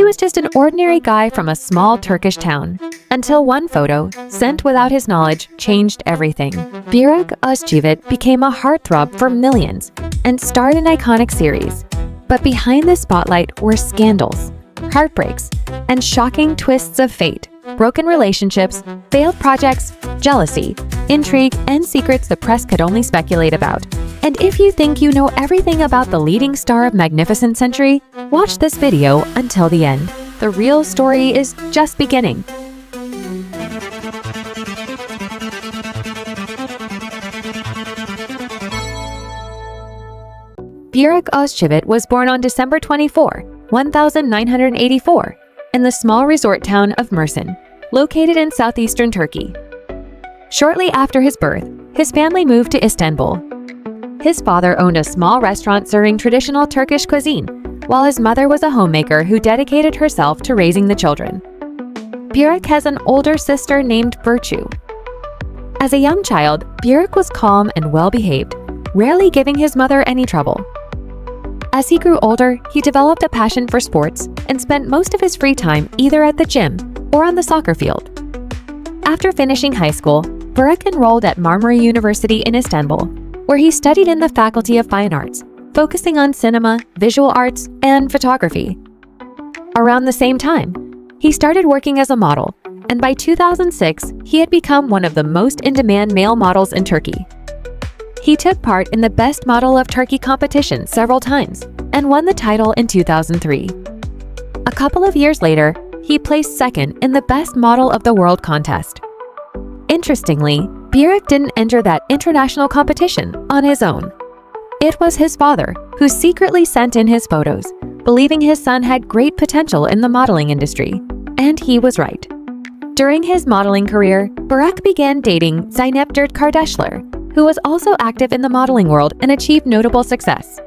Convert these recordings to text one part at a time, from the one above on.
was just an ordinary guy from a small Turkish town, until one photo, sent without his knowledge, changed everything. Burak Ozcivit became a heartthrob for millions and starred in iconic series. But behind the spotlight were scandals, heartbreaks, and shocking twists of fate, broken relationships, failed projects, jealousy, intrigue, and secrets the press could only speculate about. And if you think you know everything about the leading star of Magnificent Century, watch this video until the end. The real story is just beginning. Burak Ozcivit was born on December 24, 1984, in the small resort town of Mersin, located in southeastern Turkey. Shortly after his birth, his family moved to Istanbul. His father owned a small restaurant serving traditional Turkish cuisine, while his mother was a homemaker who dedicated herself to raising the children. Burak has an older sister named Burcu. As a young child, Burak was calm and well-behaved, rarely giving his mother any trouble. As he grew older, he developed a passion for sports and spent most of his free time either at the gym or on the soccer field. After finishing high school, Burak enrolled at Marmara University in Istanbul, where he studied in the Faculty of Fine Arts, focusing on cinema, visual arts, and photography. Around the same time, he started working as a model, and by 2006, he had become one of the most in-demand male models in Turkey. He took part in the Best Model of Turkey competition several times and won the title in 2003. A couple of years later, he placed second in the Best Model of the World contest. Interestingly, Burak didn't enter that international competition on his own. It was his father who secretly sent in his photos, believing his son had great potential in the modeling industry, and he was right. During his modeling career, Burak began dating Zeynep Kardeşler, who was also active in the modeling world and achieved notable success.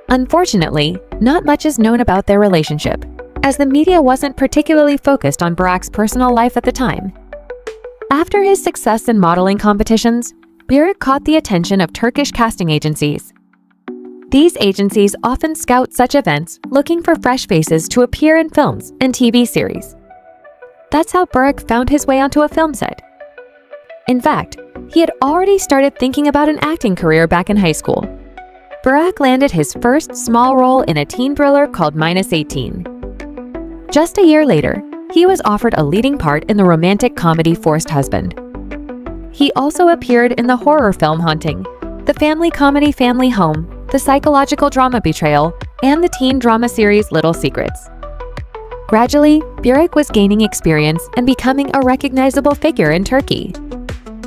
Unfortunately, not much is known about their relationship, as the media wasn't particularly focused on Burak's personal life at the time. After his success in modeling competitions, Burak caught the attention of Turkish casting agencies. These agencies often scout such events looking for fresh faces to appear in films and TV series. That's how Burak found his way onto a film set. In fact, he had already started thinking about an acting career back in high school. Burak landed his first small role in a teen thriller called -18. Just a year later, he was offered a leading part in the romantic comedy Forced Husband. He also appeared in the horror film Haunting, the family comedy Family Home, the psychological drama Betrayal, and the teen drama series Little Secrets. Gradually, Burak was gaining experience and becoming a recognizable figure in Turkey.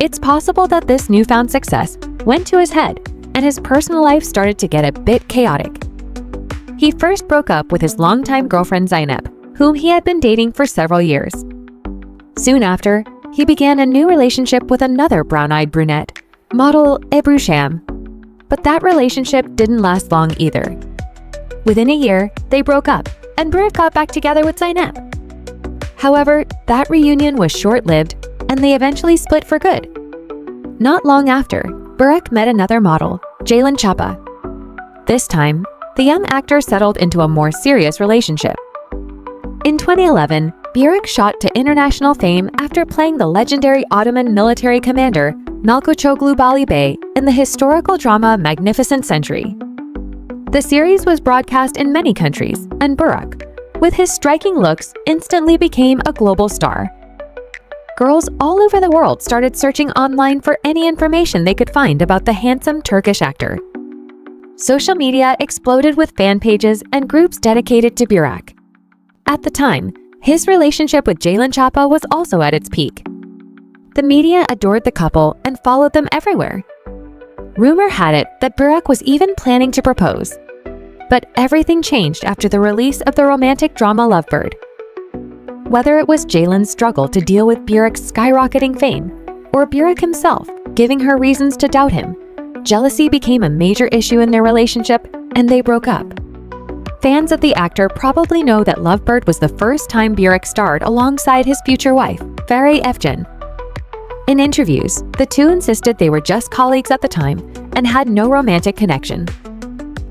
It's possible that this newfound success went to his head and his personal life started to get a bit chaotic. He first broke up with his longtime girlfriend Zeynep, whom he had been dating for several years. Soon after, he began a new relationship with another brown-eyed brunette, model Ebru Sham. But that relationship didn't last long either. Within a year, they broke up, and Burak got back together with Zeynep. However, that reunion was short-lived, and they eventually split for good. Not long after, Burak met another model, Ceylan Çapa. This time, the young actor settled into a more serious relationship. In 2011, Burak shot to international fame after playing the legendary Ottoman military commander Malkoçoğlu Bali Bey in the historical drama Magnificent Century. The series was broadcast in many countries, and Burak, with his striking looks, instantly became a global star. Girls all over the world started searching online for any information they could find about the handsome Turkish actor. Social media exploded with fan pages and groups dedicated to Burak. At the time, his relationship with Ceylan Çapa was also at its peak. The media adored the couple and followed them everywhere. Rumor had it that Burak was even planning to propose. But everything changed after the release of the romantic drama Lovebird. Whether it was Ceylan's struggle to deal with Burak's skyrocketing fame, or Burak himself giving her reasons to doubt him, jealousy became a major issue in their relationship, and they broke up. Fans of the actor probably know that Lovebird was the first time Burak starred alongside his future wife, Fahriye Evcen. In interviews, the two insisted they were just colleagues at the time and had no romantic connection.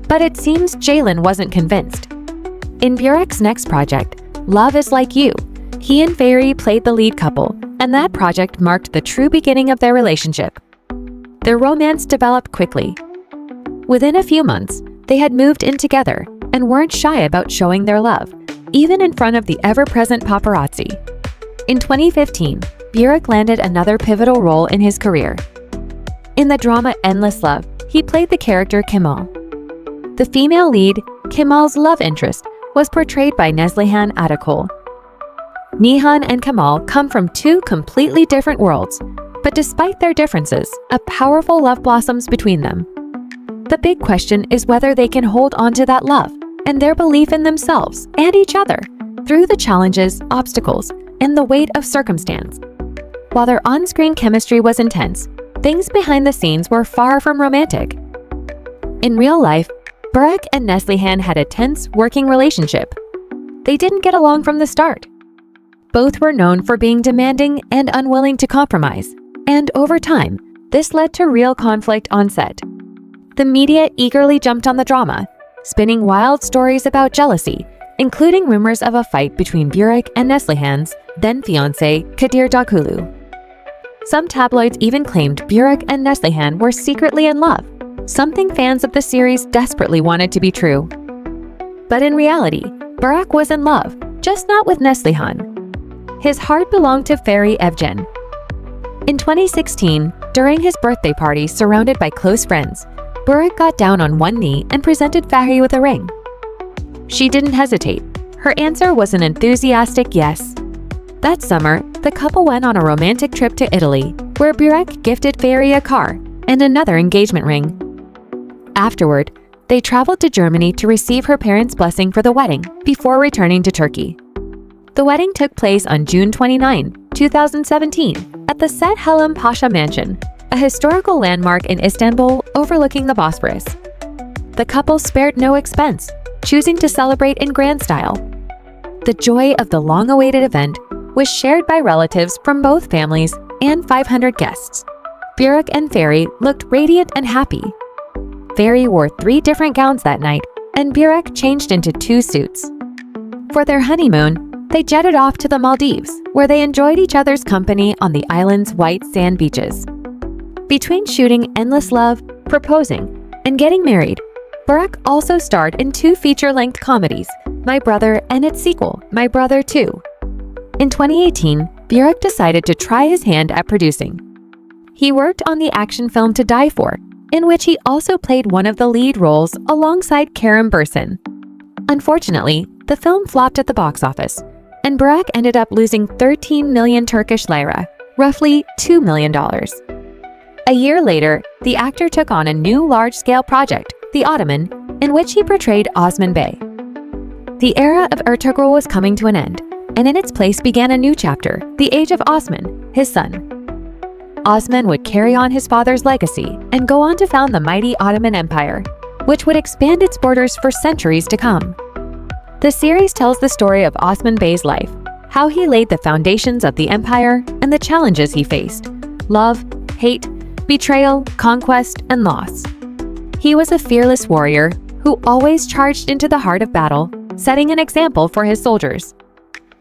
But it seems Ceylan wasn't convinced. In Burak's next project, Love Is Like You, he and Fahriye played the lead couple, and that project marked the true beginning of their relationship. Their romance developed quickly. Within a few months, they had moved in together and weren't shy about showing their love, even in front of the ever-present paparazzi. In 2015, Burak landed another pivotal role in his career. In the drama Endless Love, he played the character Kemal. The female lead, Kemal's love interest, was portrayed by Neslihan Atakol. Nihan and Kemal come from two completely different worlds, but despite their differences, a powerful love blossoms between them. The big question is whether they can hold on to that love and their belief in themselves and each other through the challenges, obstacles, and the weight of circumstance. While their on-screen chemistry was intense, things behind the scenes were far from romantic. In real life, Burak and Neslihan had a tense working relationship. They didn't get along from the start. Both were known for being demanding and unwilling to compromise, and over time, this led to real conflict on set. The media eagerly jumped on the drama, spinning wild stories about jealousy, including rumors of a fight between Burak and Neslihan's then-fiancé, Kadir Dağkulu. Some tabloids even claimed Burak and Neslihan were secretly in love, something fans of the series desperately wanted to be true. But in reality, Burak was in love, just not with Neslihan. His heart belonged to Fahriye Evcen. In 2016, during his birthday party surrounded by close friends, Burak got down on one knee and presented Fahriye with a ring. She didn't hesitate. Her answer was an enthusiastic yes. That summer, the couple went on a romantic trip to Italy, where Burak gifted Fahriye a car and another engagement ring. Afterward, they traveled to Germany to receive her parents' blessing for the wedding before returning to Turkey. The wedding took place on June 29, 2017, at the Set Helem Pasha Mansion, a historical landmark in Istanbul overlooking the Bosphorus. The couple spared no expense, choosing to celebrate in grand style. The joy of the long-awaited event was shared by relatives from both families and 500 guests. Burak and Fahriye looked radiant and happy. Fahriye wore 3 different gowns that night, and Burak changed into 2 suits. For their honeymoon, they jetted off to the Maldives, where they enjoyed each other's company on the island's white sand beaches. Between shooting Endless Love, proposing, and getting married, Burak also starred in 2 feature-length comedies, My Brother and its sequel, My Brother 2. In 2018, Burak decided to try his hand at producing. He worked on the action film To Die For, in which he also played one of the lead roles alongside Kerem Bürsin. Unfortunately, the film flopped at the box office, and Burak ended up losing 13 million Turkish lira, roughly $2 million. A year later, the actor took on a new large-scale project, The Ottoman, in which he portrayed Osman Bey. The era of Ertugrul was coming to an end, and in its place began a new chapter, the age of Osman, his son. Osman would carry on his father's legacy and go on to found the mighty Ottoman Empire, which would expand its borders for centuries to come. The series tells the story of Osman Bey's life, how he laid the foundations of the empire and the challenges he faced: love, hate, betrayal, conquest, and loss. He was a fearless warrior who always charged into the heart of battle, setting an example for his soldiers.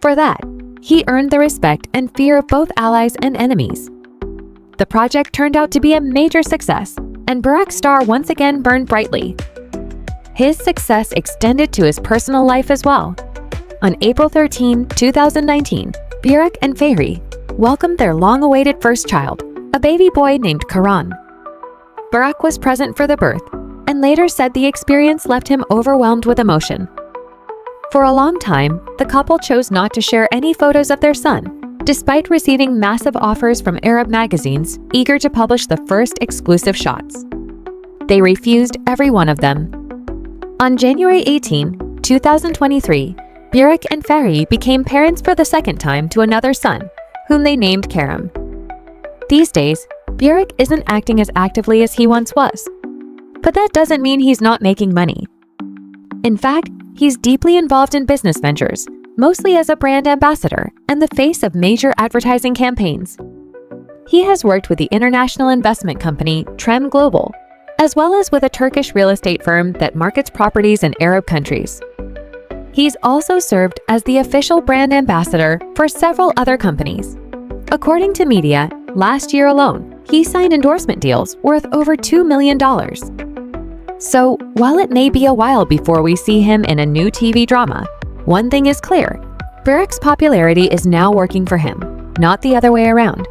For that, he earned the respect and fear of both allies and enemies. The project turned out to be a major success, and Burak's star once again burned brightly. His success extended to his personal life as well. On April 13, 2019, Burak and Fahriye welcomed their long-awaited first child, a baby boy named Karan. Burak was present for the birth, and later said the experience left him overwhelmed with emotion. For a long time, the couple chose not to share any photos of their son, despite receiving massive offers from Arab magazines eager to publish the first exclusive shots. They refused every one of them. On January 18, 2023, Burak and Fahriye became parents for the second time to another son, whom they named Kerem. These days, Burak isn't acting as actively as he once was. But that doesn't mean he's not making money. In fact, he's deeply involved in business ventures, mostly as a brand ambassador and the face of major advertising campaigns. He has worked with the international investment company Trem Global, as well as with a Turkish real estate firm that markets properties in Arab countries. He's also served as the official brand ambassador for several other companies. According to media, last year alone, he signed endorsement deals worth over $2 million. So, while it may be a while before we see him in a new TV drama, one thing is clear: Burak's popularity is now working for him, not the other way around.